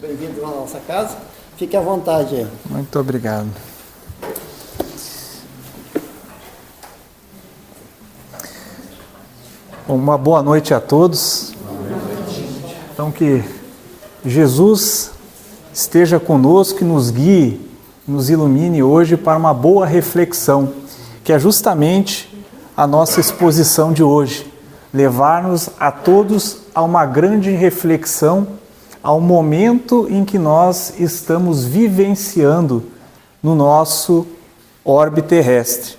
Bem-vindo à nossa casa. Fique à vontade aí. Muito obrigado. Uma boa noite a todos. Então, que Jesus esteja conosco e nos guie, nos ilumine hoje para uma boa reflexão, que é justamente a nossa exposição de hoje. Levar-nos a todos a uma grande reflexão, ao momento em que nós estamos vivenciando no nosso orbe terrestre.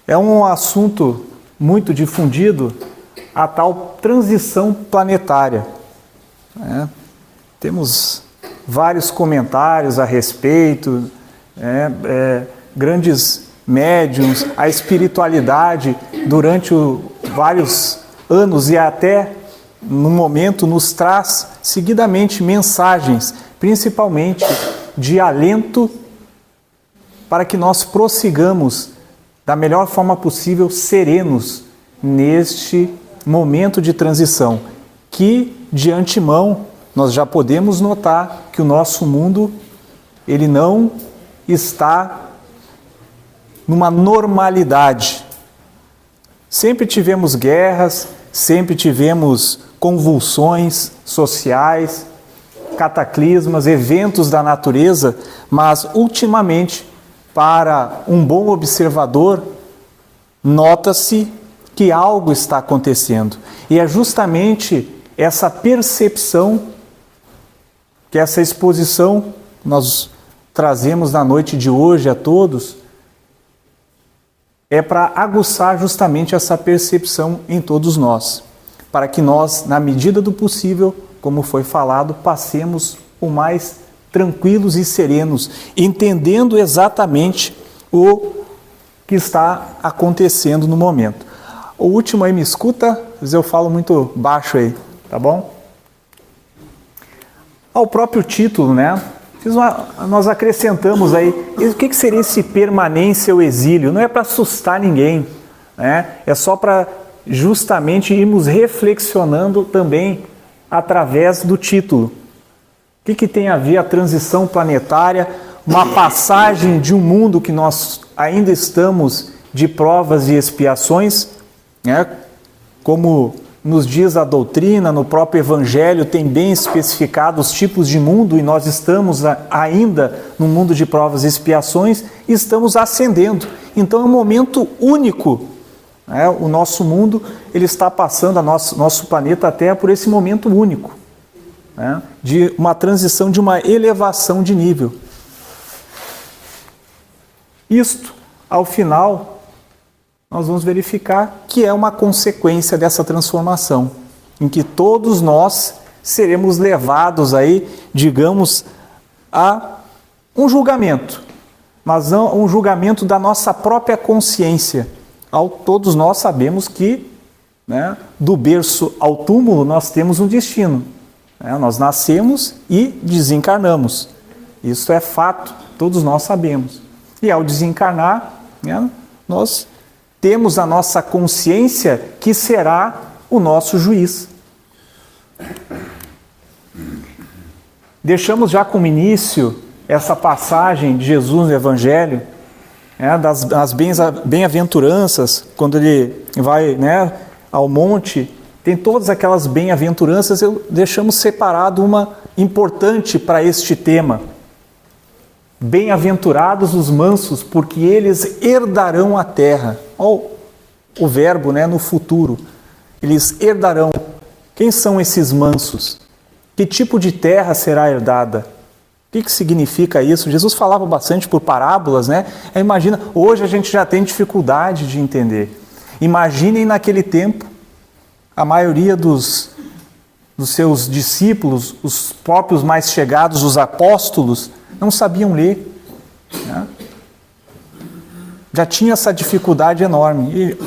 É um assunto muito difundido, a tal transição planetária. Temos vários comentários a respeito, grandes médiuns, a espiritualidade durante vários anos e até no momento nos traz seguidamente mensagens, principalmente de alento, para que nós prossigamos da melhor forma possível, serenos neste momento de transição, que de antemão nós já podemos notar que o nosso mundo ele não está numa normalidade. Sempre tivemos guerras, sempre tivemos convulsões sociais, cataclismas, eventos da natureza, mas ultimamente, para um bom observador, nota-se que algo está acontecendo. E é justamente essa percepção que essa exposição nós trazemos na noite de hoje a todos, é para aguçar justamente essa percepção em todos nós, para que nós, na medida do possível, como foi falado, passemos o mais tranquilos e serenos, entendendo exatamente o que está acontecendo no momento. O último aí me escuta, mas eu falo muito baixo aí, tá bom? Ao próprio título, né? Nós acrescentamos aí, o que seria esse permanência ou exílio? Não é para assustar ninguém, né? É só para justamente irmos reflexionando também através do título. O que tem a ver a transição planetária, uma passagem de um mundo que nós ainda estamos de provas e expiações, né? Como nos diz a doutrina, no próprio Evangelho tem bem especificado os tipos de mundo e nós estamos ainda no mundo de provas e expiações e estamos ascendendo. Então é um momento único. O nosso mundo ele está passando, nosso planeta Terra, por esse momento único, de uma transição, de uma elevação de nível. Isto, ao final, nós vamos verificar que é uma consequência dessa transformação, em que todos nós seremos levados aí, digamos, a um julgamento, mas não um julgamento da nossa própria consciência. Todos nós sabemos que, do berço ao túmulo nós temos um destino. Nós nascemos e desencarnamos. Isso é fato, todos nós sabemos. E ao desencarnar, nós temos a nossa consciência que será o nosso juiz. Deixamos já como início essa passagem de Jesus no Evangelho, das bem-aventuranças, quando ele vai ao monte, tem todas aquelas bem-aventuranças, deixamos separado uma importante para este tema. Bem-aventurados os mansos, porque eles herdarão a terra. Olha o verbo no futuro. Eles herdarão. Quem são esses mansos? Que tipo de terra será herdada? O que significa isso? Jesus falava bastante por parábolas, Imagina, hoje a gente já tem dificuldade de entender. Imaginem naquele tempo, a maioria dos seus discípulos, os próprios mais chegados, os apóstolos, não sabiam ler. Já tinha essa dificuldade enorme. E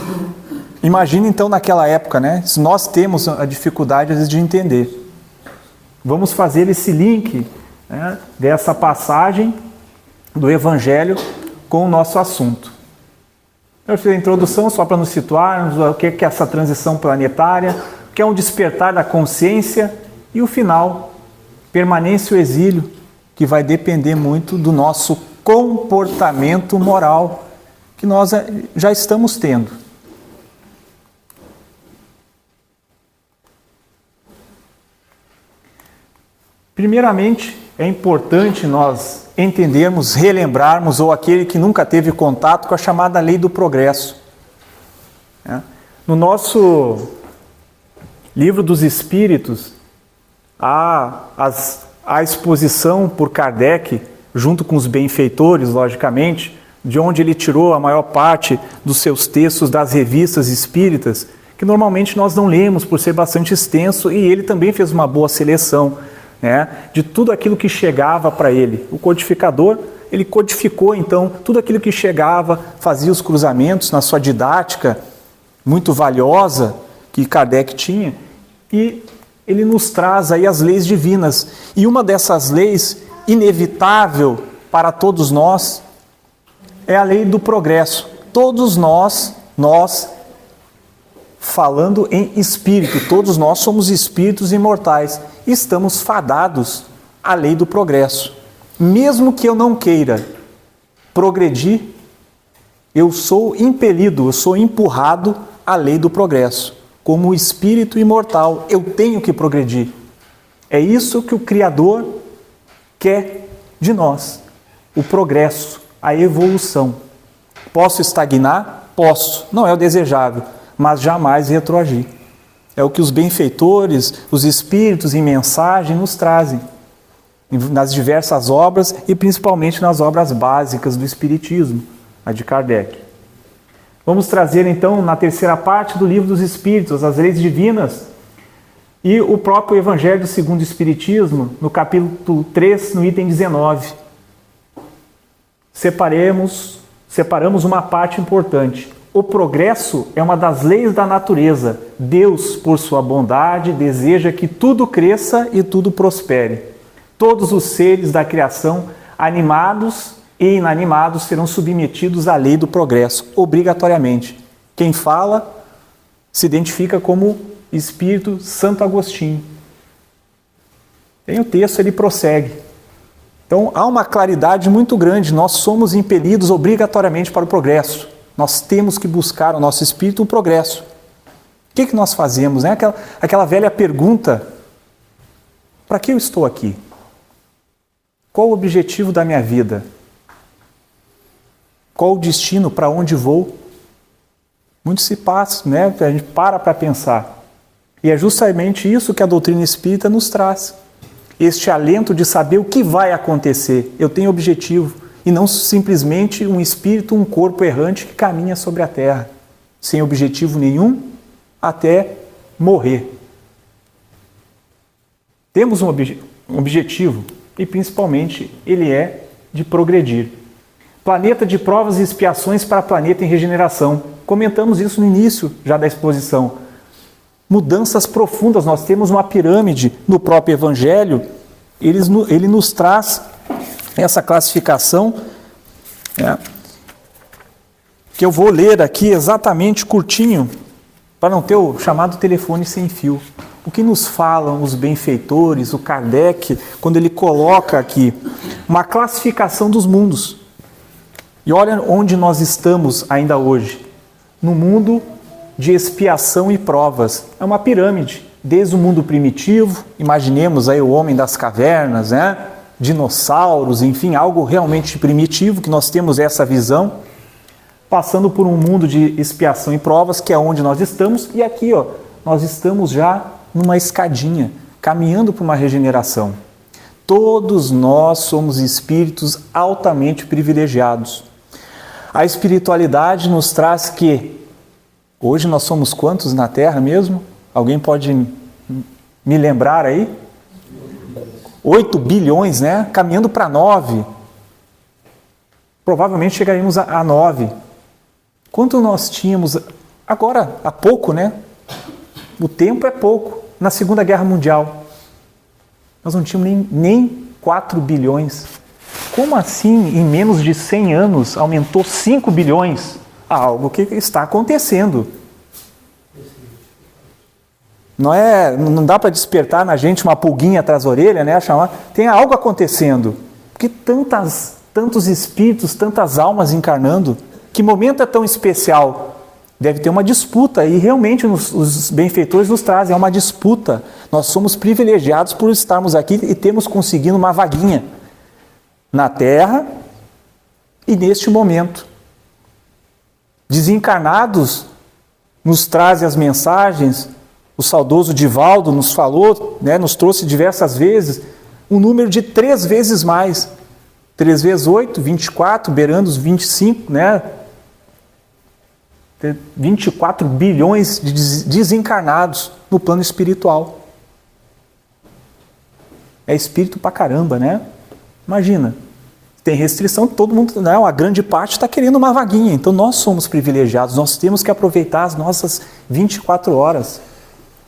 imagina então naquela época, se nós temos a dificuldade às vezes de entender. Vamos fazer esse link dessa passagem do Evangelho com o nosso assunto. Eu fiz a introdução só para nos situarmos, o que é essa transição planetária, o que é um despertar da consciência e o final, permanência ou exílio, que vai depender muito do nosso comportamento moral, que nós já estamos tendo. Primeiramente, é importante nós entendermos, relembrarmos, ou aquele que nunca teve contato com a chamada lei do progresso. No nosso Livro dos Espíritos, há a exposição por Kardec, junto com os benfeitores, logicamente, de onde ele tirou a maior parte dos seus textos das revistas espíritas, que normalmente nós não lemos por ser bastante extenso, e ele também fez uma boa seleção, de tudo aquilo que chegava para ele. O codificador, ele codificou então tudo aquilo que chegava, fazia os cruzamentos na sua didática muito valiosa que Kardec tinha, e ele nos traz aí as leis divinas. E uma dessas leis, inevitável para todos nós, é a lei do progresso. Todos nós falando em espírito, todos nós somos espíritos imortais, estamos fadados à lei do progresso. Mesmo que eu não queira progredir, eu sou impelido, eu sou empurrado à lei do progresso. Como espírito imortal, eu tenho que progredir. É isso que o Criador quer de nós, o progresso, a evolução. Posso estagnar? Posso, não é o desejável, mas jamais retroagir. É o que os benfeitores, os espíritos em mensagem nos trazem, nas diversas obras e principalmente nas obras básicas do Espiritismo, a de Kardec. Vamos trazer então na terceira parte do Livro dos Espíritos, as leis divinas e o próprio Evangelho segundo o Espiritismo, no capítulo 3, no item 19. Separamos uma parte importante. O progresso é uma das leis da natureza. Deus, por sua bondade, deseja que tudo cresça e tudo prospere. Todos os seres da criação, animados e inanimados, serão submetidos à lei do progresso, obrigatoriamente. Quem fala se identifica como Espírito Santo Agostinho. Tem o texto, ele prossegue. Então, há uma claridade muito grande. Nós somos impelidos obrigatoriamente para o progresso. Nós temos que buscar o nosso espírito o progresso. O que nós fazemos? Aquela velha pergunta: para que eu estou aqui? Qual o objetivo da minha vida? Qual o destino? Para onde vou? Muito se passa, a gente para pensar. E é justamente isso que a doutrina espírita nos traz. Este alento de saber o que vai acontecer. Eu tenho objetivo. E não simplesmente um espírito, um corpo errante que caminha sobre a terra, sem objetivo nenhum, até morrer. Temos um objetivo, e principalmente ele é de progredir. Planeta de provas e expiações para planeta em regeneração. Comentamos isso no início já da exposição. Mudanças profundas, nós temos uma pirâmide no próprio Evangelho, ele nos traz essa classificação, que eu vou ler aqui exatamente curtinho, para não ter o chamado telefone sem fio. O que nos falam os benfeitores, o Kardec, quando ele coloca aqui uma classificação dos mundos. E olha onde nós estamos ainda hoje, no mundo de expiação e provas. É uma pirâmide, desde o mundo primitivo, imaginemos aí o homem das cavernas, dinossauros, enfim, algo realmente primitivo, que nós temos essa visão, passando por um mundo de expiação e provas, que é onde nós estamos, e aqui nós estamos já numa escadinha, caminhando para uma regeneração. Todos nós somos espíritos altamente privilegiados. A espiritualidade nos traz que, hoje nós somos quantos na Terra mesmo? Alguém pode me lembrar aí? 8 bilhões, caminhando para 9. Provavelmente chegaremos a 9. Quanto nós tínhamos agora, há pouco, O tempo é pouco. Na Segunda Guerra Mundial, nós não tínhamos nem 4 bilhões. Como assim, em menos de 100 anos, aumentou 5 bilhões? Algo que está acontecendo. Não dá para despertar na gente uma pulguinha atrás da orelha, né? Tem algo acontecendo. Porque tantos espíritos, tantas almas encarnando, que momento é tão especial? Deve ter uma disputa, e realmente os benfeitores nos trazem, é uma disputa. Nós somos privilegiados por estarmos aqui e termos conseguido uma vaguinha na Terra e neste momento. Desencarnados nos trazem as mensagens, o saudoso Divaldo nos falou, né, nos trouxe diversas vezes, um número de 3 vezes mais. 3 vezes 8, 24, beirando os 25, né? 24 bilhões de desencarnados no plano espiritual. É espírito pra caramba, né? Imagina, tem restrição, todo mundo, né? A grande parte está querendo uma vaguinha, então nós somos privilegiados, nós temos que aproveitar as nossas 24 horas.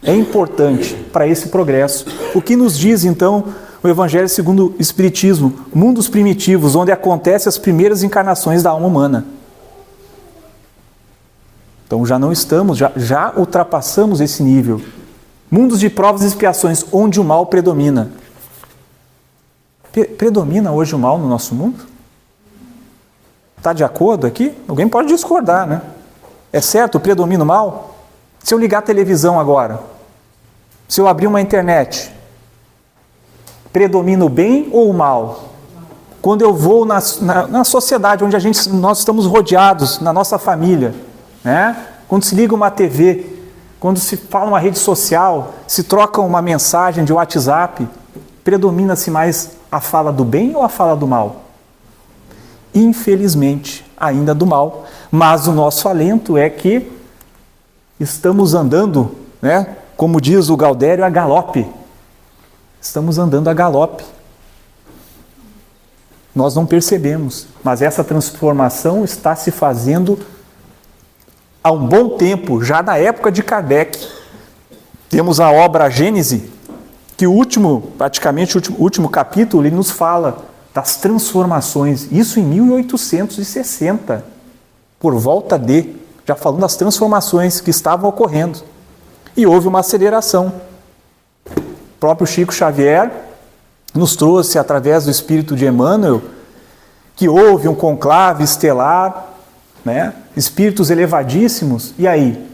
É importante para esse progresso. O que nos diz, então, o Evangelho segundo o Espiritismo? Mundos primitivos, onde acontecem as primeiras encarnações da alma humana. Então já não estamos, já ultrapassamos esse nível. Mundos de provas e expiações, onde o mal predomina. Predomina hoje o mal no nosso mundo? Está de acordo aqui? Alguém pode discordar, né? É certo, predomina o mal? Se eu ligar a televisão agora, se eu abrir uma internet, predomina o bem ou o mal? Quando eu vou na sociedade onde nós estamos rodeados, na nossa família, né? Quando se liga uma TV, quando se fala uma rede social, se troca uma mensagem de WhatsApp, predomina-se mais a fala do bem ou a fala do mal? Infelizmente, ainda do mal. Mas o nosso alento é que estamos andando, né? Como diz o Gaudério, a galope. Estamos andando a galope. Nós não percebemos, mas essa transformação está se fazendo há um bom tempo, já na época de Kardec. Temos a obra Gênese, que praticamente o último capítulo, ele nos fala das transformações. Isso em 1860, por volta já falando das transformações que estavam ocorrendo. E houve uma aceleração. O próprio Chico Xavier nos trouxe, através do espírito de Emmanuel, que houve um conclave estelar, né? Espíritos elevadíssimos. E aí?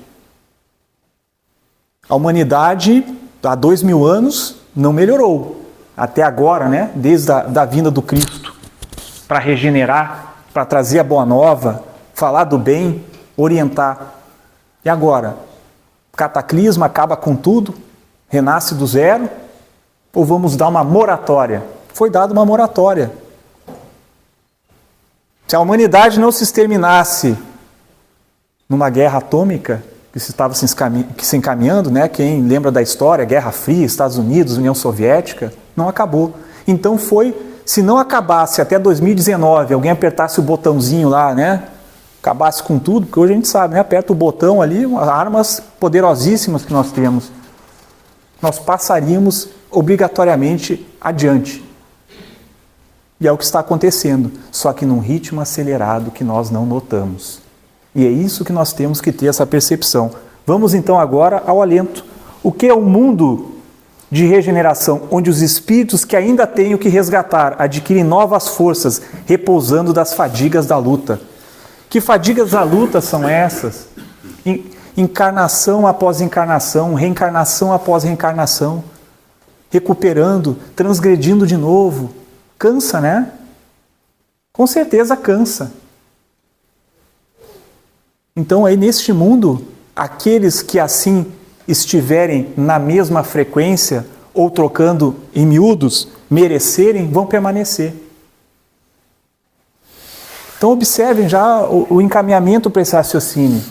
A humanidade, há 2000 anos, não melhorou. Até agora, né? Desde a vinda do Cristo. Para regenerar, para trazer a boa nova, falar do bem, orientar. E agora? Cataclisma acaba com tudo? Renasce do zero? Ou vamos dar uma moratória? Foi dada uma moratória. Se a humanidade não se exterminasse numa guerra atômica que se estava se encaminhando, né? Quem lembra da história, Guerra Fria, Estados Unidos, União Soviética, não acabou. Então se não acabasse até 2019, alguém apertasse o botãozinho lá, né? Acabasse com tudo, porque hoje a gente sabe, né? Aperta o botão ali, armas poderosíssimas que nós temos. Nós passaríamos obrigatoriamente adiante. E é o que está acontecendo, só que num ritmo acelerado que nós não notamos. E é isso que nós temos que ter, essa percepção. Vamos então agora ao alento. O que é o mundo de regeneração, onde os espíritos que ainda têm o que resgatar adquirem novas forças, repousando das fadigas da luta? Que fadigas da luta são essas? Encarnação após encarnação, reencarnação após reencarnação, recuperando, transgredindo de novo. Cansa, né? Com certeza cansa. Então, aí neste mundo, aqueles que assim estiverem na mesma frequência ou trocando em miúdos, merecerem, vão permanecer. Então, observem já o encaminhamento para esse raciocínio.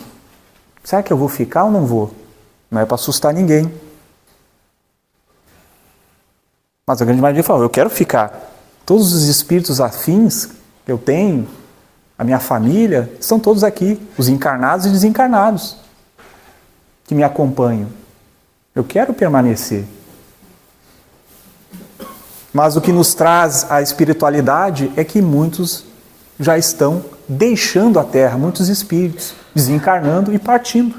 Será que eu vou ficar ou não vou? Não é para assustar ninguém. Mas a grande maioria fala, eu quero ficar. Todos os espíritos afins que eu tenho, a minha família, estão todos aqui, os encarnados e desencarnados, que me acompanham. Eu quero permanecer. Mas o que nos traz a espiritualidade é que muitos já estão deixando a Terra, muitos espíritos, desencarnando e partindo,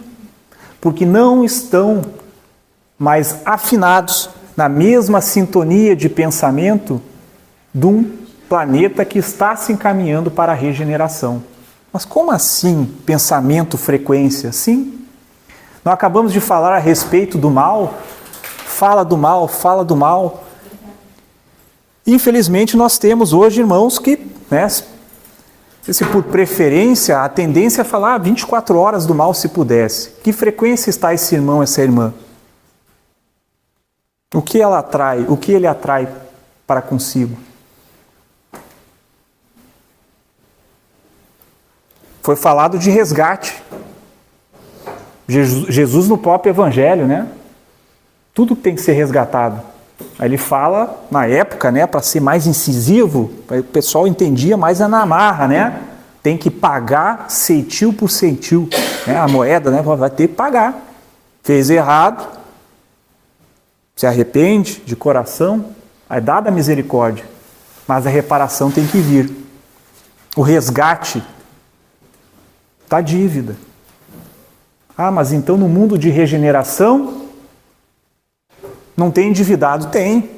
porque não estão mas afinados na mesma sintonia de pensamento de um planeta que está se encaminhando para a regeneração. Mas como assim pensamento, frequência? Sim. Nós acabamos de falar a respeito do mal, fala do mal, fala do mal. Infelizmente nós temos hoje irmãos que, né, se por preferência, a tendência é falar 24 horas do mal se pudesse. Que frequência está esse irmão, essa irmã? O que ela atrai, o que ele atrai para consigo? Foi falado de resgate. Jesus no próprio Evangelho, né? Tudo tem que ser resgatado. Aí ele fala, na época, né, para ser mais incisivo, o pessoal entendia mais na marra, né? Tem que pagar ceitil por ceitil. Né? A moeda, né, vai ter que pagar. Fez errado, se arrepende de coração, é dada a misericórdia. Mas a reparação tem que vir. O resgate da dívida. Ah, mas então no mundo de regeneração não tem endividado? Tem.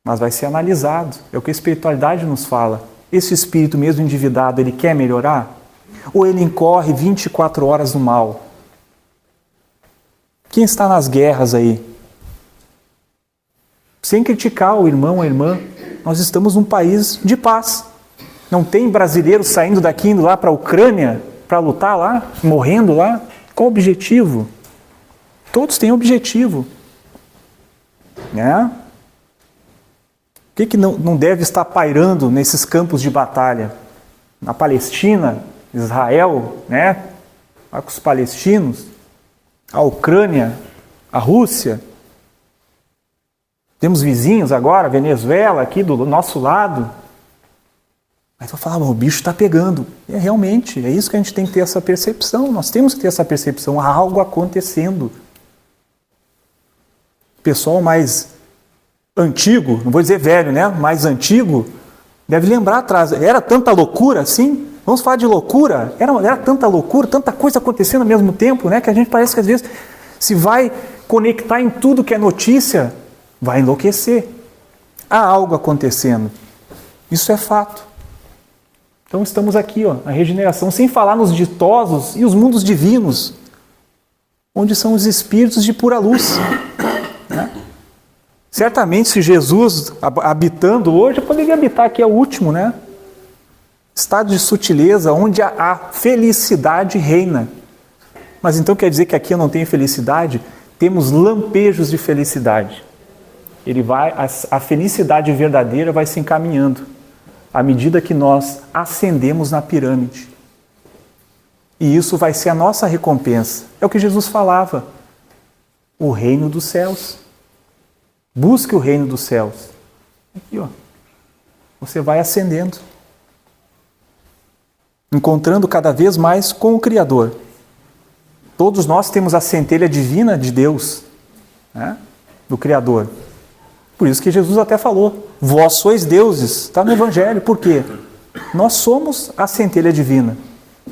Mas vai ser analisado. É o que a espiritualidade nos fala. Esse espírito mesmo endividado, ele quer melhorar? Ou ele incorre 24 horas no mal? Quem está nas guerras aí? Sem criticar o irmão, a irmã, nós estamos num país de paz. Não tem brasileiros saindo daqui, indo lá para a Ucrânia, para lutar lá, morrendo lá? Qual o objetivo? Todos têm objetivo. Né? O que não deve estar pairando nesses campos de batalha? Na Palestina, Israel, né? Lá com os palestinos, a Ucrânia, a Rússia. Temos vizinhos agora, Venezuela, aqui do nosso lado. Aí tu fala, o bicho está pegando. É realmente, é isso que a gente tem que ter essa percepção. Nós temos que ter essa percepção, há algo acontecendo. O pessoal mais antigo, não vou dizer velho, né? Mais antigo, deve lembrar atrás. Era tanta loucura assim? Vamos falar de loucura? Era tanta loucura, tanta coisa acontecendo ao mesmo tempo, né? Que a gente parece que às vezes se vai conectar em tudo que é notícia, vai enlouquecer. Há algo acontecendo. Isso é fato. Então estamos aqui, ó, a regeneração, sem falar nos ditosos e os mundos divinos, onde são os espíritos de pura luz. Né? Certamente, se Jesus habitando hoje, poderia habitar aqui, é o último, né? Estado de sutileza, onde a felicidade reina. Mas então quer dizer que aqui eu não tenho felicidade? Temos lampejos de felicidade. A felicidade verdadeira vai se encaminhando à medida que nós ascendemos na pirâmide. E isso vai ser a nossa recompensa. É o que Jesus falava. O reino dos céus. Busque o reino dos céus. Aqui, ó. Você vai ascendendo. Encontrando cada vez mais com o Criador. Todos nós temos a centelha divina de Deus, né? Do Criador. Por isso que Jesus até falou, vós sois deuses, está no Evangelho. Por quê? Nós somos a centelha divina.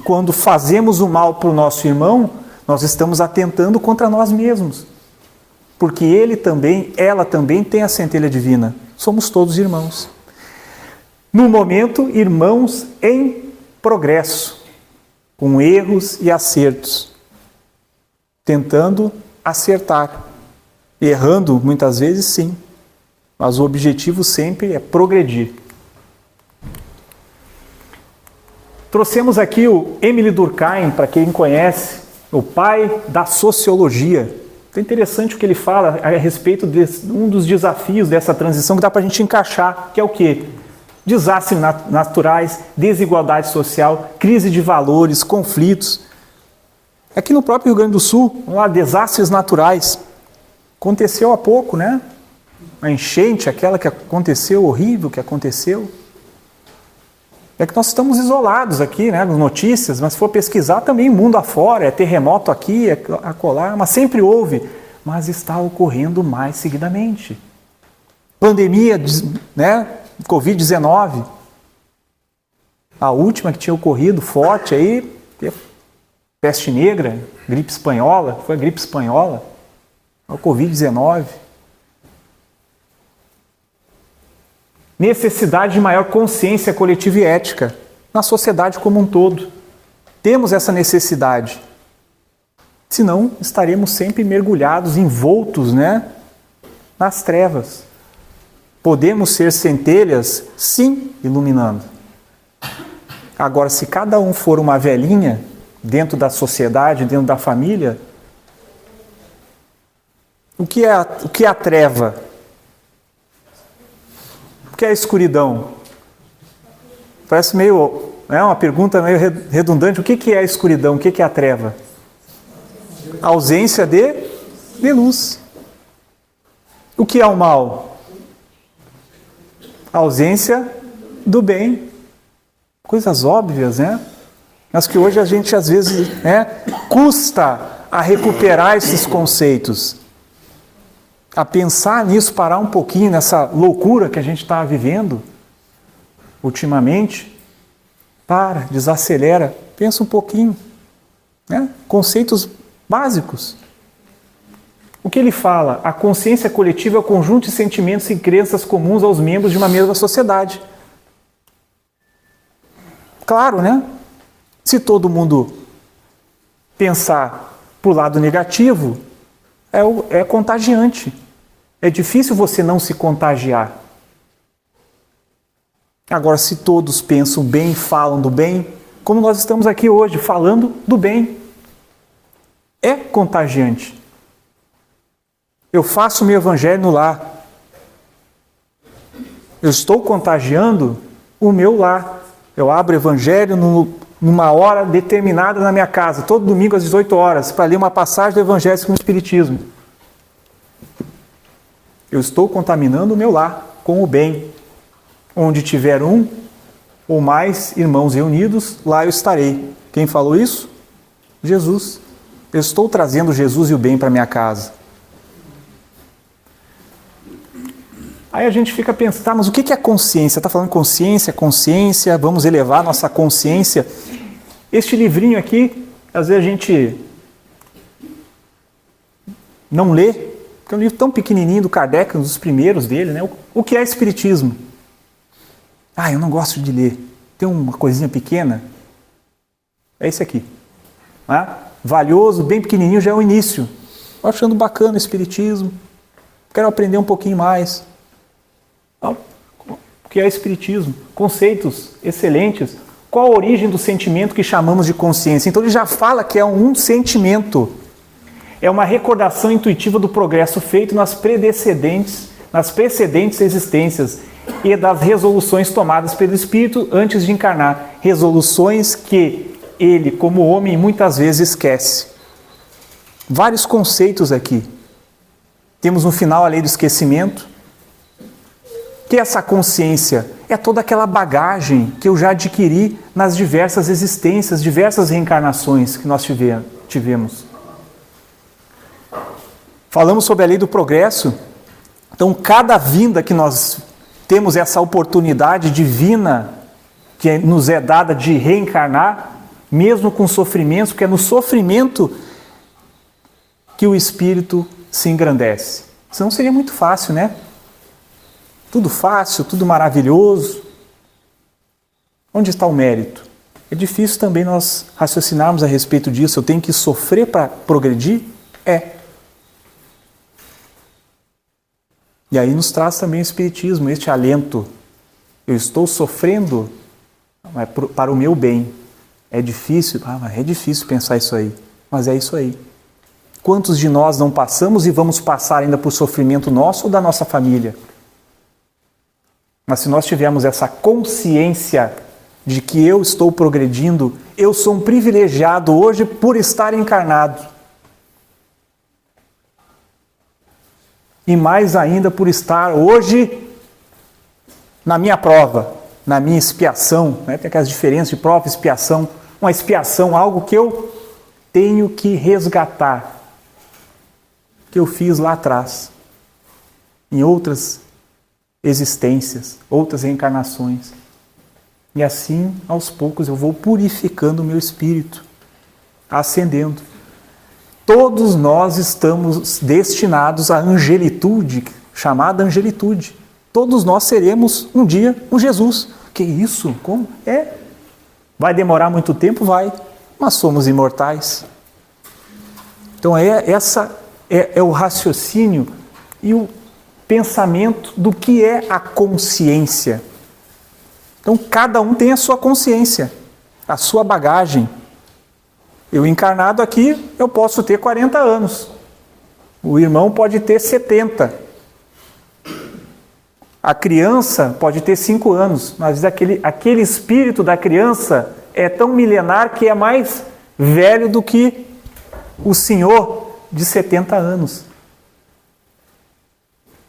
Quando fazemos o mal para o nosso irmão, nós estamos atentando contra nós mesmos. Porque ele também, ela também tem a centelha divina. Somos todos irmãos. No momento, irmãos em progresso, com erros e acertos, tentando acertar, errando muitas vezes sim, mas o objetivo sempre é progredir. Trouxemos aqui o Émile Durkheim, para quem conhece, o pai da sociologia. É interessante o que ele fala a respeito de um dos desafios dessa transição que dá para a gente encaixar, que é o quê? Desastres naturais, desigualdade social, crise de valores, conflitos. Aqui no próprio Rio Grande do Sul, lá, desastres naturais. Aconteceu há pouco, né? A enchente, aquela que aconteceu, horrível que aconteceu. É que nós estamos isolados aqui, né? Nas notícias, mas se for pesquisar também mundo afora, é terremoto aqui, é acolá, mas sempre houve. Mas está ocorrendo mais seguidamente. Pandemia, né? Covid-19, a última que tinha ocorrido forte aí, Peste negra, gripe espanhola, foi a gripe espanhola, o Covid-19. Necessidade de maior consciência coletiva e ética na sociedade como um todo. Temos essa necessidade. Senão, estaremos sempre mergulhados, envoltos, nas trevas. Podemos ser centelhas, sim, iluminando. Agora, se cada um for uma velhinha, dentro da sociedade, dentro da família, o que é a treva? O que é a escuridão? Parece meio, uma pergunta meio redundante. O que é a escuridão? O que é a treva? A ausência de luz. O que é o mal? A ausência do bem. Coisas óbvias, Mas que hoje a gente às vezes custa a recuperar esses conceitos. A pensar nisso, parar um pouquinho nessa loucura que a gente está vivendo ultimamente. Para, desacelera, pensa um pouquinho. Conceitos básicos. O que ele fala? A consciência coletiva é o conjunto de sentimentos e crenças comuns aos membros de uma mesma sociedade. Claro, Se todo mundo pensar por lado negativo, é contagiante. É difícil você não se contagiar. Agora, se todos pensam bem, falam do bem, como nós estamos aqui hoje, falando do bem, é contagiante. Eu faço meu evangelho no lar. Eu estou contagiando o meu lar. Eu abro o evangelho numa hora determinada na minha casa, todo domingo às 18 horas, para ler uma passagem do evangelho segundo o Espiritismo. Eu estou contaminando o meu lar com o bem. Onde tiver um ou mais irmãos reunidos, lá eu estarei. Quem falou isso? Jesus. Eu estou trazendo Jesus e o bem para minha casa. Aí a gente fica pensando, mas o que é consciência? Está falando consciência, vamos elevar nossa consciência. Este livrinho aqui, às vezes a gente não lê, porque é um livro tão pequenininho do Kardec, um dos primeiros dele, O que é Espiritismo? Eu não gosto de ler. Tem uma coisinha pequena. É esse aqui. Valioso, bem pequenininho, já é o início. Estou achando bacana o Espiritismo. Quero aprender um pouquinho mais. O que é Espiritismo? Conceitos excelentes. Qual a origem do sentimento que chamamos de consciência? Então ele já fala que é um sentimento. É uma recordação intuitiva do progresso feito nas precedentes existências e das resoluções tomadas pelo Espírito antes de encarnar. Resoluções que ele, como homem, muitas vezes esquece. Vários conceitos aqui. Temos no final a lei do esquecimento. Que essa consciência é toda aquela bagagem que eu já adquiri nas diversas existências, diversas reencarnações que nós tivemos. Falamos sobre a lei do progresso. Então, cada vinda que nós temos essa oportunidade divina que nos é dada de reencarnar, mesmo com sofrimentos, porque é no sofrimento que o espírito se engrandece. Senão seria muito fácil, Tudo fácil, tudo maravilhoso. Onde está o mérito? É difícil também nós raciocinarmos a respeito disso. Eu tenho que sofrer para progredir? E aí nos traz também o Espiritismo, este alento. Eu estou sofrendo para o meu bem. É difícil? É difícil pensar isso aí. Mas é isso aí. Quantos de nós não passamos e vamos passar ainda por sofrimento nosso ou da nossa família? Mas se nós tivermos essa consciência de que eu estou progredindo, eu sou um privilegiado hoje por estar encarnado. E mais ainda por estar hoje na minha prova, na minha expiação. Tem aquelas diferenças de prova e expiação. Uma expiação, algo que eu tenho que resgatar, que eu fiz lá atrás, em outras existências, outras reencarnações. E assim, aos poucos, eu vou purificando o meu espírito. ascendendo. Todos nós estamos destinados à angelitude, chamada angelitude. Todos nós seremos um dia um Jesus. Que isso? Como? Vai demorar muito tempo? Vai. Mas somos imortais. Então essa é o raciocínio e o pensamento do que é a consciência. Então cada um tem a sua consciência, a sua bagagem. Eu encarnado aqui, eu posso ter 40 anos. O irmão pode ter 70. A criança pode ter 5 anos. Mas aquele espírito da criança é tão milenar que é mais velho do que o senhor de 70 anos.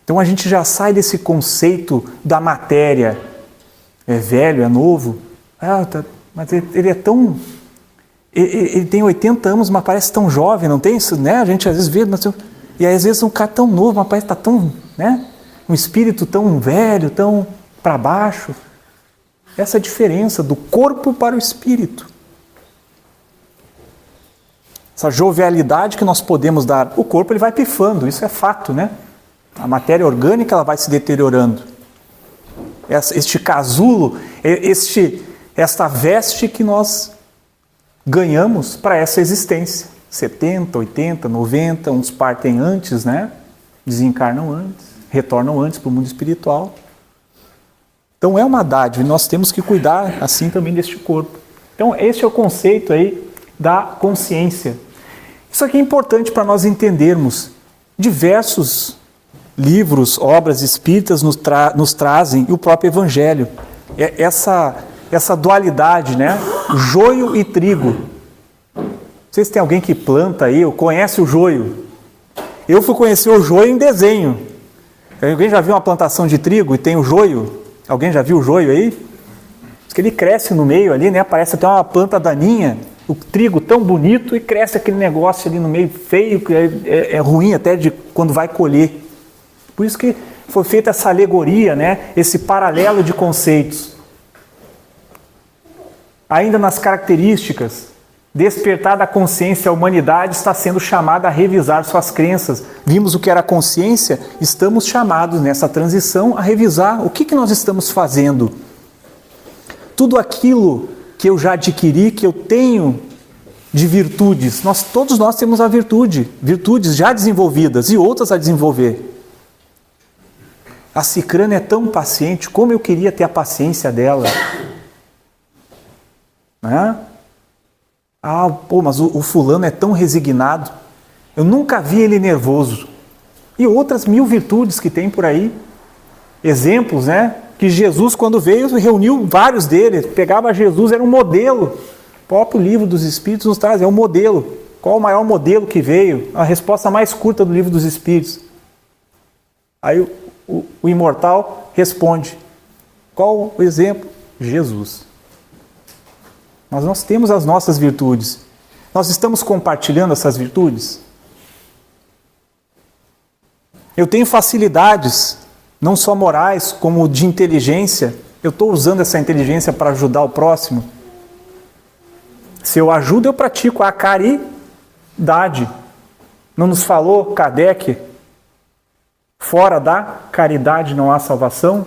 Então a gente já sai desse conceito da matéria. É velho, é novo. Mas ele é tão... Ele tem 80 anos, mas parece tão jovem, não tem isso? Né? A gente às vezes vê, e às vezes um cara tão novo, mas parece que está tão... Né? Um espírito tão velho, tão para baixo. Essa diferença do corpo para o espírito. Essa jovialidade que nós podemos dar. O corpo ele vai pifando, isso é fato, né? A matéria orgânica ela vai se deteriorando. Este casulo, esta veste que nós ganhamos para essa existência. 70, 80, 90, uns partem antes, né? Desencarnam antes, retornam antes para o mundo espiritual. Então é uma dádiva e nós temos que cuidar assim também deste corpo. Então este é o conceito aí da consciência. Isso aqui é importante para nós entendermos. Diversos livros, obras espíritas nos trazem, e o próprio Evangelho. Essa dualidade, né? Joio e trigo. Não sei se tem alguém que planta aí, ou conhece o joio. Eu fui conhecer o joio em desenho. Alguém já viu uma plantação de trigo e tem o joio? Alguém já viu o joio aí? Diz que ele cresce no meio ali, né? Parece até uma planta daninha. O trigo tão bonito e cresce aquele negócio ali no meio feio, que é ruim até de quando vai colher. Por isso que foi feita essa alegoria, né? Esse paralelo de conceitos. Ainda nas características, despertar da consciência, a humanidade está sendo chamada a revisar suas crenças. Vimos o que era consciência, estamos chamados nessa transição a revisar o que nós estamos fazendo. Tudo aquilo que eu já adquiri, que eu tenho de virtudes, todos nós temos a virtudes já desenvolvidas e outras a desenvolver. A Cicrana é tão paciente, como eu queria ter a paciência dela. Né? Mas o fulano é tão resignado. Eu nunca vi ele nervoso. E outras 1000 virtudes que tem por aí. Exemplos, né? Que Jesus, quando veio, reuniu vários deles. Pegava Jesus, era um modelo. O próprio livro dos Espíritos nos traz, é um modelo. Qual o maior modelo que veio? A resposta mais curta do livro dos Espíritos. Aí o imortal responde. Qual o exemplo? Jesus. Mas nós temos as nossas virtudes. Nós estamos compartilhando essas virtudes? Eu tenho facilidades, não só morais, como de inteligência. Eu estou usando essa inteligência para ajudar o próximo? Se eu ajudo, eu pratico a caridade. Não nos falou Kardec? Fora da caridade não há salvação?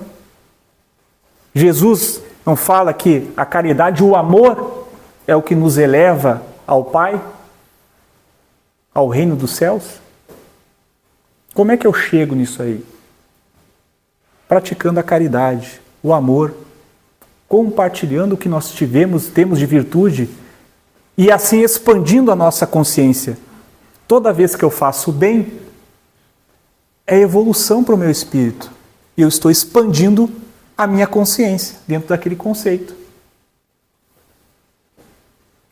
Jesus não fala que a caridade, o amor, é o que nos eleva ao Pai, ao reino dos céus? Como é que eu chego nisso aí? Praticando a caridade, o amor, compartilhando o que nós temos de virtude e assim expandindo a nossa consciência. Toda vez que eu faço o bem, é evolução para o meu espírito. E eu estou expandindo a minha consciência dentro daquele conceito.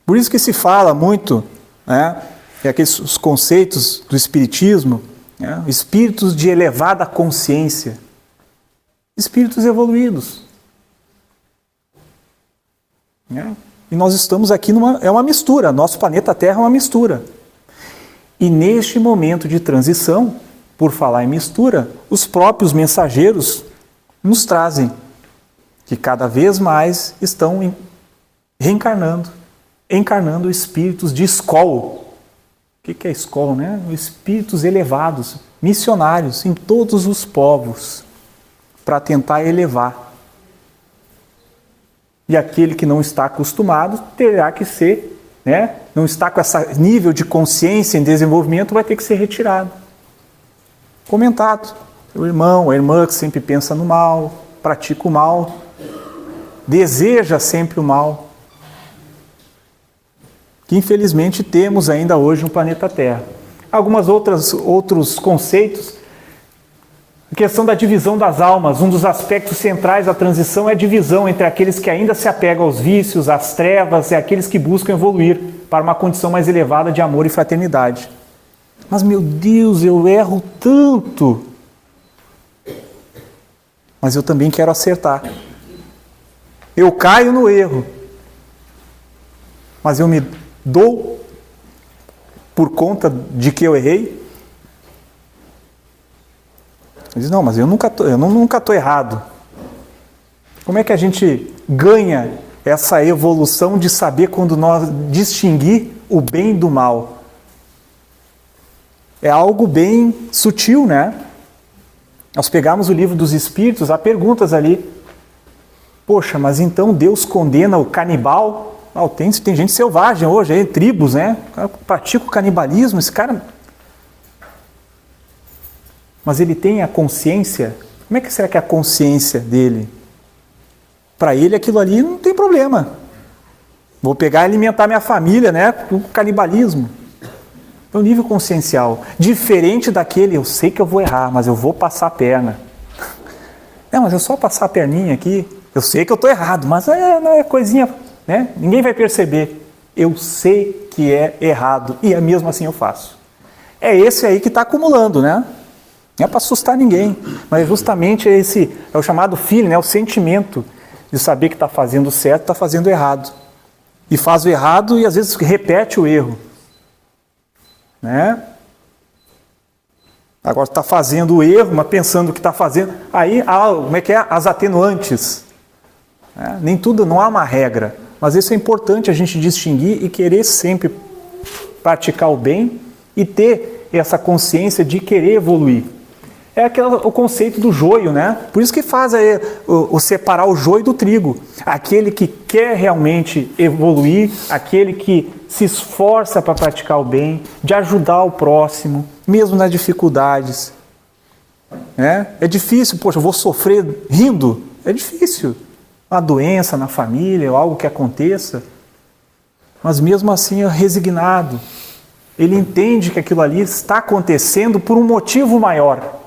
Por isso que se fala muito, né, aqueles conceitos do espiritismo, né, espíritos de elevada consciência, espíritos evoluídos. Né? E nós estamos aqui é uma mistura, nosso planeta Terra é uma mistura. E neste momento de transição, por falar em mistura, os próprios mensageiros nos trazem que cada vez mais estão reencarnando encarnando espíritos de escol. O que é escol, né? Espíritos elevados, missionários em todos os povos, para tentar elevar. E aquele que não está acostumado terá que ser, né? Não está com esse nível de consciência em desenvolvimento, vai ter que ser retirado. Comentado. O irmão, a irmã que sempre pensa no mal, pratica o mal, deseja sempre o mal, que infelizmente temos ainda hoje no planeta Terra. Outros conceitos, a questão da divisão das almas, um dos aspectos centrais da transição é a divisão entre aqueles que ainda se apegam aos vícios, às trevas, e aqueles que buscam evoluir para uma condição mais elevada de amor e fraternidade. Mas, meu Deus, eu erro tanto. Mas eu também quero acertar. Eu caio no erro. Mas eu me dou por conta de que eu errei. Eu digo, não, mas eu nunca estou errado. Como é que a gente ganha essa evolução de saber quando nós distinguir o bem do mal? É algo bem sutil, né? Nós pegamos o livro dos Espíritos, há perguntas ali. Poxa, mas então Deus condena o canibal? Tem gente selvagem hoje, tribos, né? O cara pratica o canibalismo, esse cara... Mas ele tem a consciência? Como é que será que é a consciência dele? Para ele aquilo ali não tem problema. Vou pegar e alimentar minha família, né? Com o canibalismo. É um nível consciencial. Diferente daquele, eu sei que eu vou errar, mas eu vou passar a perna. Não, mas é só passar a perninha aqui. Eu sei que eu estou errado, mas não é coisinha, né? Ninguém vai perceber. Eu sei que é errado e mesmo assim eu faço. É esse aí que está acumulando, né? Não é para assustar ninguém, mas justamente é o chamado feeling, né? O sentimento de saber que está fazendo certo, está fazendo errado. E faz o errado e às vezes repete o erro. Né? Agora está fazendo o erro, mas pensando que está fazendo. Aí, como é que é? As atenuantes. Nem tudo, não há uma regra. Mas isso é importante a gente distinguir e querer sempre praticar o bem e ter essa consciência de querer evoluir. É o conceito do joio, né? Por isso que faz aí o separar o joio do trigo. Aquele que quer realmente evoluir, aquele que se esforça para praticar o bem, de ajudar o próximo, mesmo nas dificuldades. É difícil, poxa, eu vou sofrer rindo? É difícil. Uma doença na família, ou algo que aconteça. Mas mesmo assim é resignado. Ele entende que aquilo ali está acontecendo por um motivo maior.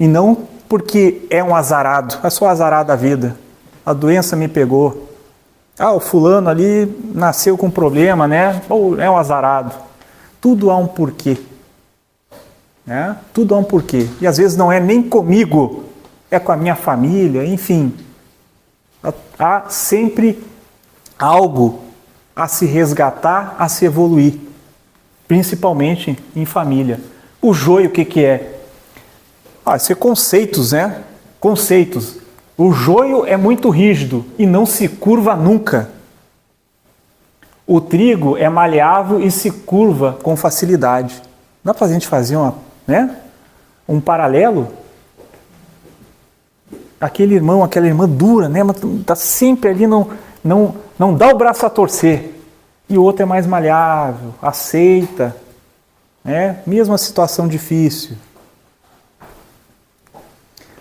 E não porque é um azarado, é só azarado da vida. A doença me pegou. O fulano ali nasceu com problema, né? Ou é um azarado. Tudo há um porquê. Né? Tudo há um porquê. E às vezes não é nem comigo, é com a minha família, enfim. Há sempre algo a se resgatar, a se evoluir. Principalmente em família. O joio, o que é? Isso é conceitos, né? Conceitos. O joio é muito rígido e não se curva nunca. O trigo é maleável e se curva com facilidade. Dá para a gente fazer um paralelo? Aquele irmão, aquela irmã dura, né? Está sempre ali, não dá o braço a torcer. E o outro é mais maleável, aceita, né? Mesmo a situação difícil.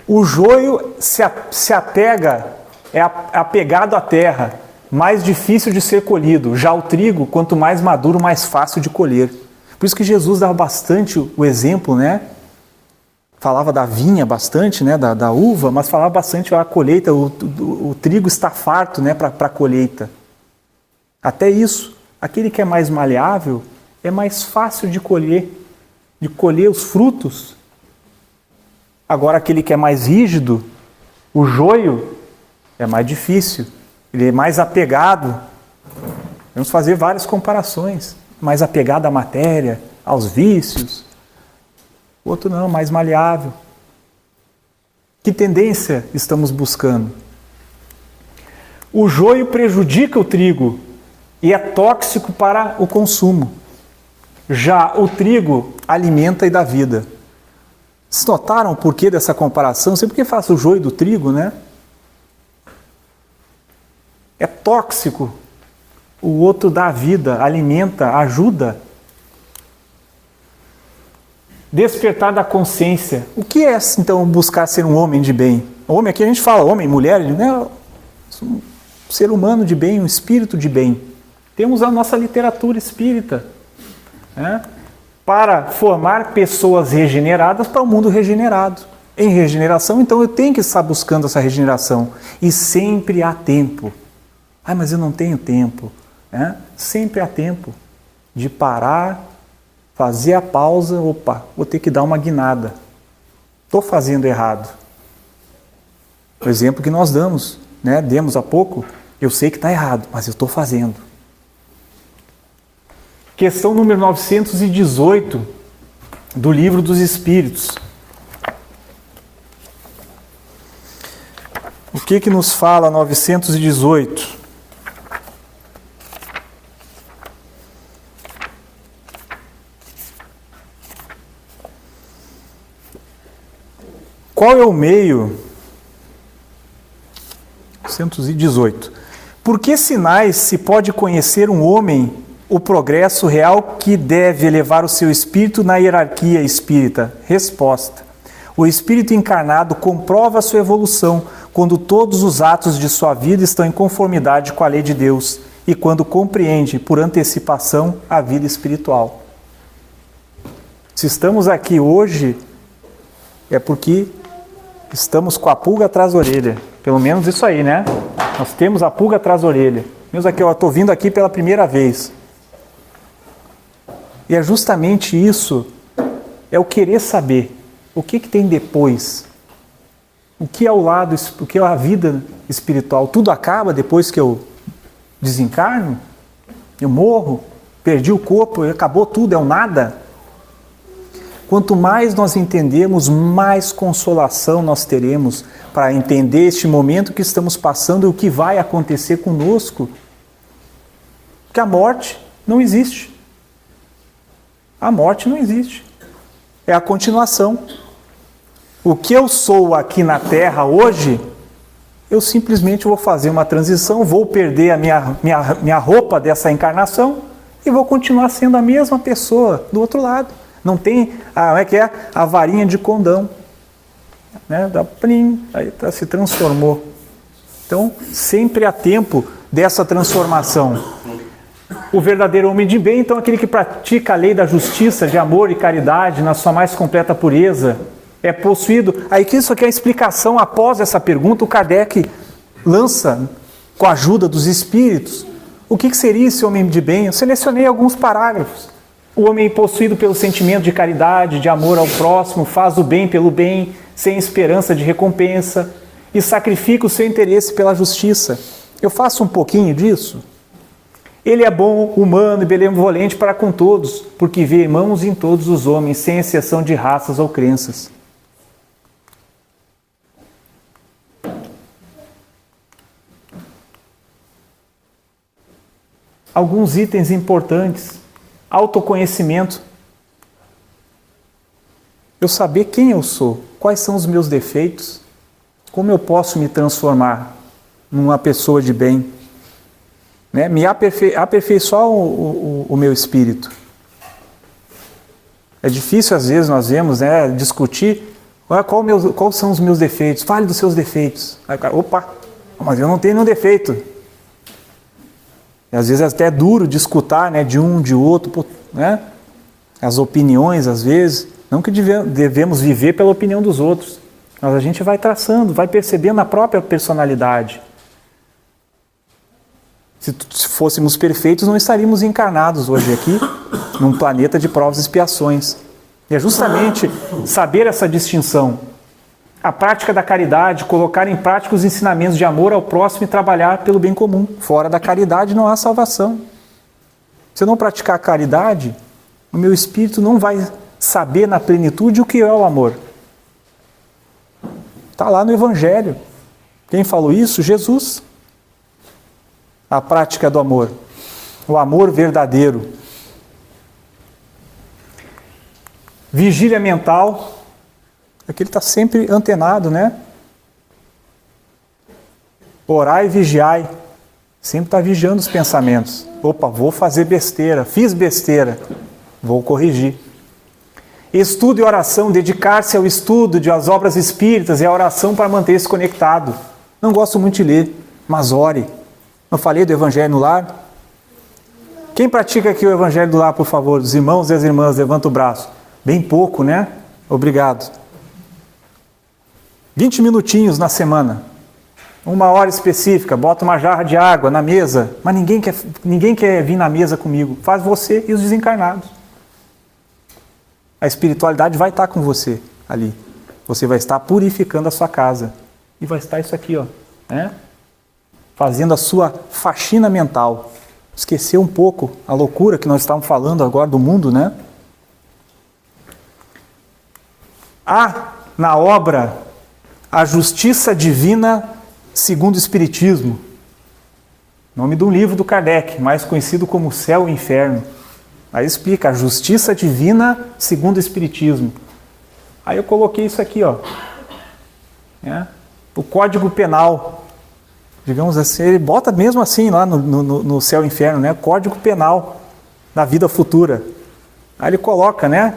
O joio se apega, é apegado à terra, mais difícil de ser colhido. Já o trigo, quanto mais maduro, mais fácil de colher. Por isso que Jesus dava bastante o exemplo, né? Falava da vinha bastante, né? Da uva, mas falava bastante a colheita, o trigo está farto, né? Para a colheita. Até isso, aquele que é mais maleável, é mais fácil de colher os frutos. Agora, aquele que é mais rígido, o joio, é mais difícil. Ele é mais apegado. Vamos fazer várias comparações. Mais apegado à matéria, aos vícios. O outro não, mais maleável. Que tendência estamos buscando? O joio prejudica o trigo e é tóxico para o consumo. Já o trigo alimenta e dá vida. Vocês notaram o porquê dessa comparação? Sempre que faço o joio do trigo, né? É tóxico. O outro dá vida, alimenta, ajuda. Despertar da consciência. O que é, então, buscar ser um homem de bem? Homem, aqui a gente fala homem, mulher, né? Um ser humano de bem, um espírito de bem. Temos a nossa literatura espírita, né? Para formar pessoas regeneradas para o mundo regenerado. Em regeneração, então, eu tenho que estar buscando essa regeneração. E sempre há tempo. Ah, mas eu não tenho tempo. Né? Sempre há tempo de parar, fazer a pausa. Opa, vou ter que dar uma guinada. Estou fazendo errado. O exemplo que nós damos, né? Demos há pouco, eu sei que está errado, mas eu estou fazendo. Questão número 918 do Livro dos Espíritos. O que nos fala 918? Qual é o meio? 918. Por que sinais se pode conhecer um homem o progresso real que deve elevar o seu espírito na hierarquia espírita? Resposta. O espírito encarnado comprova a sua evolução quando todos os atos de sua vida estão em conformidade com a lei de Deus e quando compreende, por antecipação, a vida espiritual. Se estamos aqui hoje, é porque estamos com a pulga atrás da orelha. Pelo menos isso aí, né? Nós temos a pulga atrás da orelha. Meus aqui, eu estou vindo aqui pela primeira vez. E é justamente isso, é o querer saber. O que tem depois? O que é o lado, o que é a vida espiritual? Tudo acaba depois que eu desencarno? Eu morro? Perdi o corpo? Acabou tudo? É o nada? Quanto mais nós entendemos, mais consolação nós teremos para entender este momento que estamos passando e o que vai acontecer conosco. Porque a morte não existe. A morte não existe. É a continuação. O que eu sou aqui na Terra hoje, eu simplesmente vou fazer uma transição, vou perder a minha roupa dessa encarnação e vou continuar sendo a mesma pessoa do outro lado. Não tem a varinha de condão. Né? Dá plim, aí se transformou. Então, sempre há tempo dessa transformação. O verdadeiro homem de bem, então, aquele que pratica a lei da justiça, de amor e caridade na sua mais completa pureza, é possuído. Aí que isso aqui é a explicação após essa pergunta, o Kardec lança, com a ajuda dos espíritos, o que seria esse homem de bem. Eu selecionei alguns parágrafos. O homem possuído pelo sentimento de caridade, de amor ao próximo, faz o bem pelo bem, sem esperança de recompensa, e sacrifica o seu interesse pela justiça. Eu faço um pouquinho disso. Ele é bom, humano e benevolente para com todos, porque vê irmãos em todos os homens, sem exceção de raças ou crenças. Alguns itens importantes. Autoconhecimento. Eu saber quem eu sou, quais são os meus defeitos, como eu posso me transformar numa pessoa de bem, né? Me aperfeiçoar o meu espírito. É difícil às vezes nós vemos, né, discutir quais são os meus defeitos, fale dos seus defeitos. Aí, opa, mas eu não tenho nenhum defeito. E às vezes é até duro de escutar, né, de um, de outro, né, as opiniões às vezes. Não que devemos viver pela opinião dos outros, mas a gente vai traçando, vai percebendo a própria personalidade. Se fôssemos perfeitos, não estaríamos encarnados hoje aqui, num planeta de provas e expiações. E é justamente saber essa distinção. A prática da caridade, colocar em prática os ensinamentos de amor ao próximo e trabalhar pelo bem comum. Fora da caridade não há salvação. Se eu não praticar a caridade, o meu espírito não vai saber na plenitude o que é o amor. Está lá no Evangelho. Quem falou isso? Jesus. A prática do amor. o amor verdadeiro. Vigília mental, aqui ele está sempre antenado, né? Orai e vigiai, sempre está vigiando os pensamentos. Opa, vou fazer besteira, fiz besteira, vou corrigir. Estudo e oração, dedicar-se ao estudo das obras espíritas e à oração para manter-se conectado. Não gosto muito de ler, mas ore. Não falei do Evangelho no Lar? Quem pratica aqui o Evangelho do Lar, por favor? Os irmãos e as irmãs, levanta o braço. Bem pouco, né? Obrigado. 20 minutinhos na semana. 1 hora específica, bota uma jarra de água na mesa, mas ninguém quer vir na mesa comigo. Faz você e os desencarnados. A espiritualidade vai estar com você ali. Você vai estar purificando a sua casa. E vai estar isso aqui, ó, né? Fazendo a sua faxina mental. Esquecer um pouco a loucura que nós estávamos falando agora do mundo, né? Há na obra A Justiça Divina segundo o Espiritismo. Nome de um livro do Kardec, mais conhecido como Céu e Inferno. Aí explica a Justiça Divina segundo o Espiritismo. Aí eu coloquei isso aqui, ó. O Código Penal. Digamos assim, ele bota mesmo assim lá no Céu e Inferno, né? Código Penal da vida futura. Aí ele coloca, né?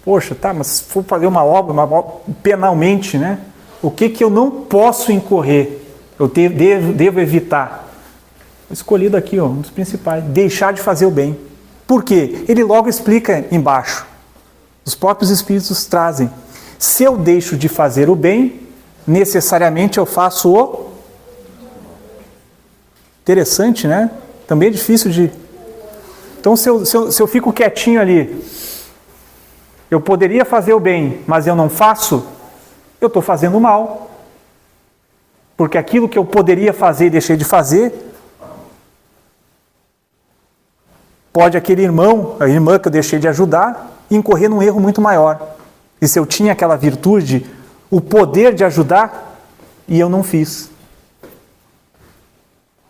Poxa, tá, mas se for fazer uma obra penalmente, né? O que eu não posso incorrer? Eu devo evitar. Escolhido aqui, ó, um dos principais. Deixar de fazer o bem. Por quê? Ele logo explica embaixo. Os próprios Espíritos trazem. Se eu deixo de fazer o bem, necessariamente eu faço o... Interessante, né? Também é difícil de... Então, se eu fico quietinho ali, eu poderia fazer o bem, mas eu não faço, eu estou fazendo mal. Porque aquilo que eu poderia fazer e deixei de fazer, pode aquele irmão, a irmã que eu deixei de ajudar, incorrer num erro muito maior. E se eu tinha aquela virtude, o poder de ajudar, e eu não fiz.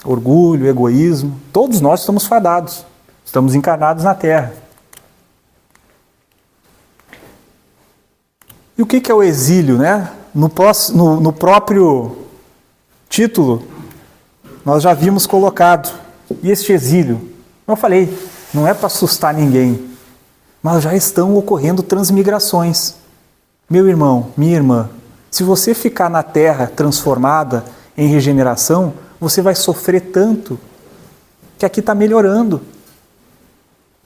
Orgulho, egoísmo, todos nós estamos fadados. Estamos encarnados na Terra. E o que é o exílio, né? No próprio título, nós já vimos colocado. E este exílio, como eu falei, não é para assustar ninguém, mas já estão ocorrendo transmigrações. Meu irmão, minha irmã, se você ficar na Terra transformada em regeneração, você vai sofrer tanto que aqui está melhorando.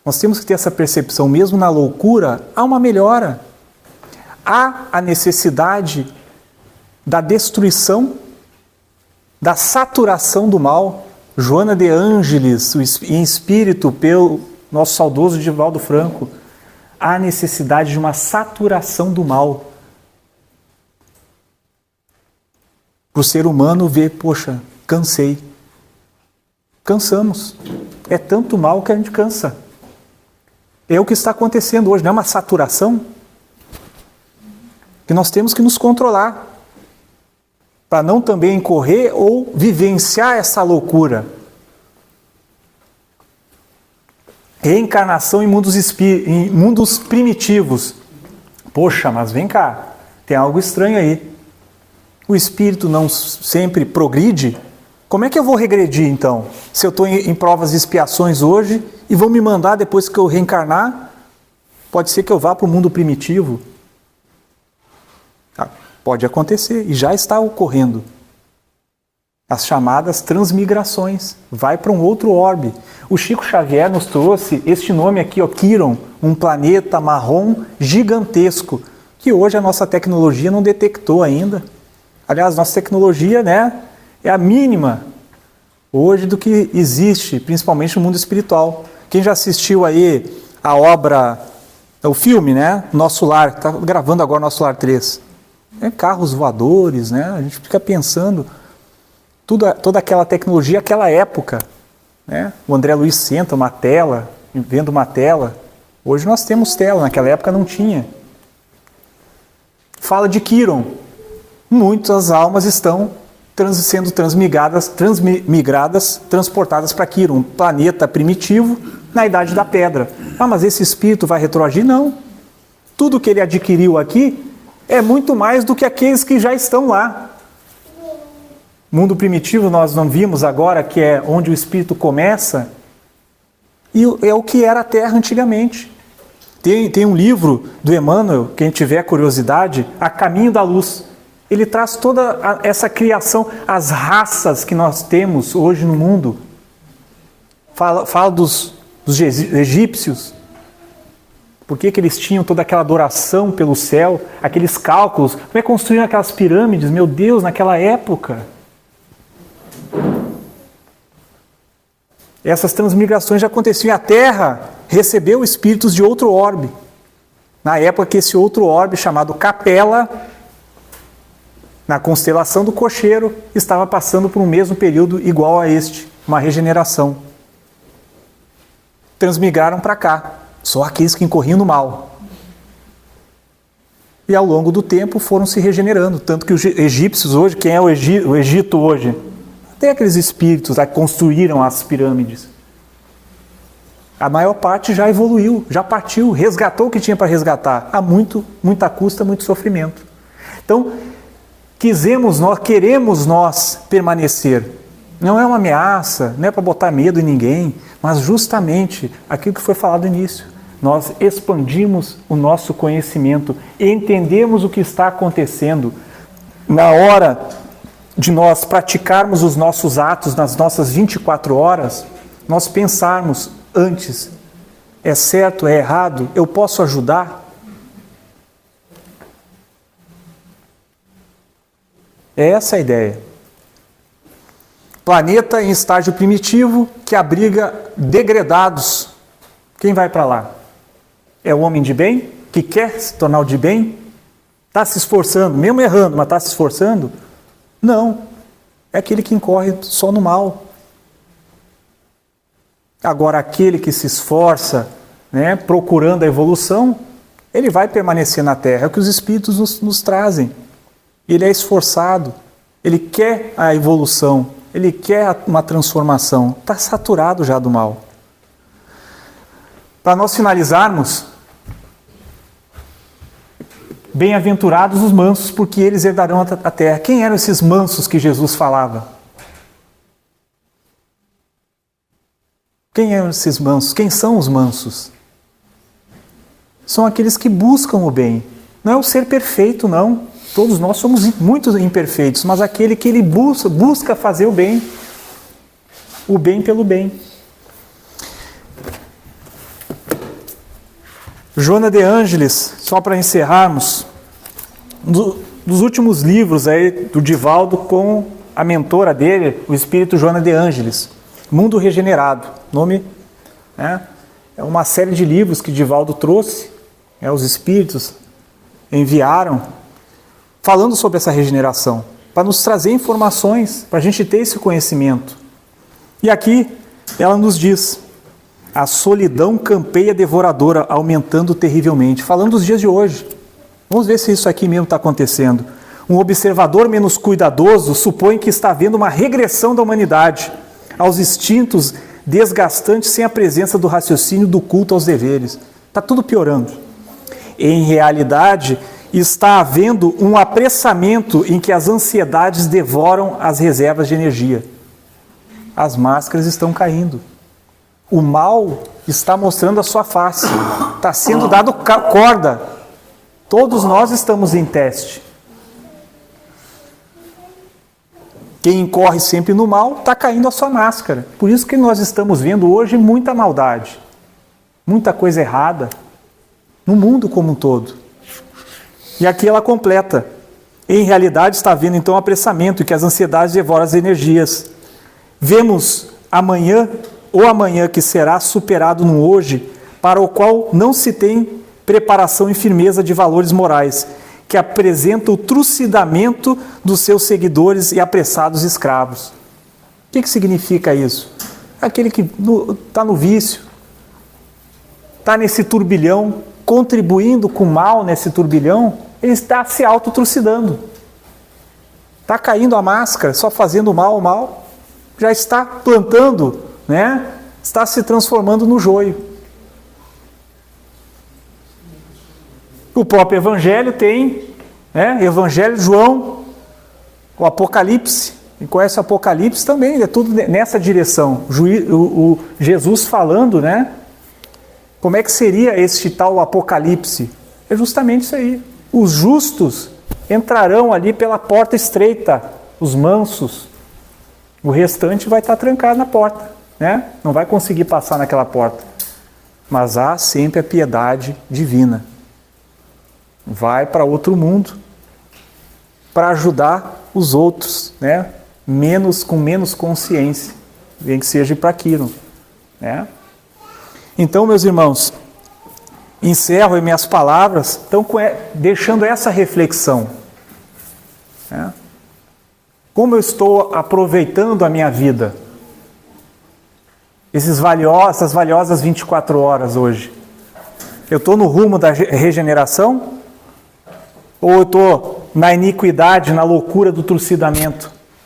Nós temos que ter essa percepção, mesmo na loucura, há uma melhora. Há a necessidade da destruição, da saturação do mal. Joana de Ângeles, em espírito, pelo nosso saudoso Divaldo Franco, há a necessidade de uma saturação do mal. Para o ser humano ver, poxa, cansei. Cansamos. É tanto mal que a gente cansa. É o que está acontecendo hoje, não é uma saturação? Que nós temos que nos controlar para não também incorrer ou vivenciar essa loucura. Reencarnação em mundos primitivos. Poxa, mas vem cá, tem algo estranho aí. O espírito não sempre progride? Como é que eu vou regredir então? Se eu estou em provas e expiações hoje e vão me mandar depois que eu reencarnar, pode ser que eu vá para o mundo primitivo. Pode acontecer e já está ocorrendo. As chamadas transmigrações. Vai para um outro orbe. O Chico Xavier nos trouxe este nome aqui, ó, Quiron, um planeta marrom gigantesco, que hoje a nossa tecnologia não detectou ainda. Aliás, nossa tecnologia, né, é a mínima hoje do que existe, principalmente no mundo espiritual. Quem já assistiu aí a obra, o filme, né, Nosso Lar, está gravando agora Nosso Lar 3. Carros voadores, né? A gente fica pensando toda aquela tecnologia, aquela época, né? O André Luiz senta uma tela, vendo uma tela. Hoje nós temos tela, naquela época não tinha. Fala de Quiron. Muitas almas estão sendo transmigradas, transportadas para Quirón, um planeta primitivo na Idade da Pedra. Ah, mas esse espírito vai retroagir? Não. Tudo que ele adquiriu aqui é muito mais do que aqueles que já estão lá. Mundo primitivo nós não vimos agora, que é onde o espírito começa, e é o que era a Terra antigamente. Tem um livro do Emmanuel, quem tiver curiosidade, A Caminho da Luz. Ele traz toda essa criação, as raças que nós temos hoje no mundo. Fala dos egípcios. Por que eles tinham toda aquela adoração pelo céu, aqueles cálculos, como é que construíram aquelas pirâmides, meu Deus, naquela época. Essas transmigrações já aconteciam. A Terra recebeu espíritos de outro orbe. Na época que esse outro orbe, chamado Capela, na constelação do Cocheiro, estava passando por um mesmo período igual a este, uma regeneração. Transmigraram para cá, só aqueles que incorriam no mal. E ao longo do tempo foram se regenerando, tanto que os egípcios hoje, quem é o Egito hoje? Tem aqueles espíritos que construíram as pirâmides. A maior parte já evoluiu, já partiu, resgatou o que tinha para resgatar. Há muita custa, muito sofrimento. Então, queremos nós permanecer. Não é uma ameaça, não é para botar medo em ninguém, mas justamente aquilo que foi falado no início. Nós expandimos o nosso conhecimento, entendemos o que está acontecendo. Na hora de nós praticarmos os nossos atos nas nossas 24 horas, nós pensarmos antes, é certo, é errado, eu posso ajudar? É essa a ideia. Planeta em estágio primitivo que abriga degredados. Quem vai para lá? É o homem de bem, que quer se tornar o de bem? Está se esforçando, mesmo errando, mas está se esforçando? Não. É aquele que incorre só no mal. Agora, aquele que se esforça, procurando a evolução, ele vai permanecer na Terra. É o que os Espíritos nos trazem. Ele é esforçado, ele quer a evolução, ele quer uma transformação. Está saturado já do mal. Para nós finalizarmos, bem-aventurados os mansos, porque eles herdarão a terra. Quem eram esses mansos que Jesus falava? Quem eram esses mansos? Quem são os mansos? São aqueles que buscam o bem. Não é o ser perfeito, não. Todos nós somos muito imperfeitos, mas aquele que ele busca fazer o bem pelo bem. Joana de Ângeles, só para encerrarmos, dos últimos livros aí do Divaldo com a mentora dele, o espírito Joana de Ângeles, Mundo Regenerado. Nome é uma série de livros que Divaldo trouxe, os espíritos enviaram, falando sobre essa regeneração, para nos trazer informações, para a gente ter esse conhecimento. E aqui ela nos diz: a solidão campeia devoradora, aumentando terrivelmente. Falando dos dias de hoje. Vamos ver se isso aqui mesmo está acontecendo. Um observador menos cuidadoso supõe que está havendo uma regressão da humanidade aos instintos desgastantes sem a presença do raciocínio do culto aos deveres. Está tudo piorando. Em realidade, está havendo um apressamento em que as ansiedades devoram as reservas de energia. As máscaras estão caindo. O mal está mostrando a sua face. Está sendo dado corda. Todos nós estamos em teste. Quem incorre sempre no mal está caindo a sua máscara. Por isso que nós estamos vendo hoje muita maldade, muita coisa errada no mundo como um todo. E aqui ela completa: em realidade está havendo então um apressamento em que as ansiedades devoram as energias. Vemos amanhã que será superado no hoje, para o qual não se tem preparação e firmeza de valores morais, que apresenta o trucidamento dos seus seguidores e apressados escravos. O que significa isso? Aquele que está no vício, está nesse turbilhão, contribuindo com o mal nesse turbilhão, ele está se autotrucidando. Está caindo a máscara, só fazendo mal, já está plantando, né? Está se transformando no joio. O próprio Evangelho tem, né? Evangelho de João, o Apocalipse. Quem conhece o Apocalipse também, é tudo nessa direção. O Jesus falando, né? Como é que seria este tal Apocalipse? É justamente isso aí. Os justos entrarão ali pela porta estreita, os mansos. O restante vai estar trancado na porta, né? Não vai conseguir passar naquela porta. Mas há sempre a piedade divina. Vai para outro mundo para ajudar os outros, né? Com menos consciência, bem que seja para aquilo, né? Então, meus irmãos, encerro minhas palavras, então, deixando essa reflexão, né? Como eu estou aproveitando a minha vida? Essas valiosas 24 horas hoje. Eu estou no rumo da regeneração? Ou eu estou na iniquidade, na loucura do trucidamento?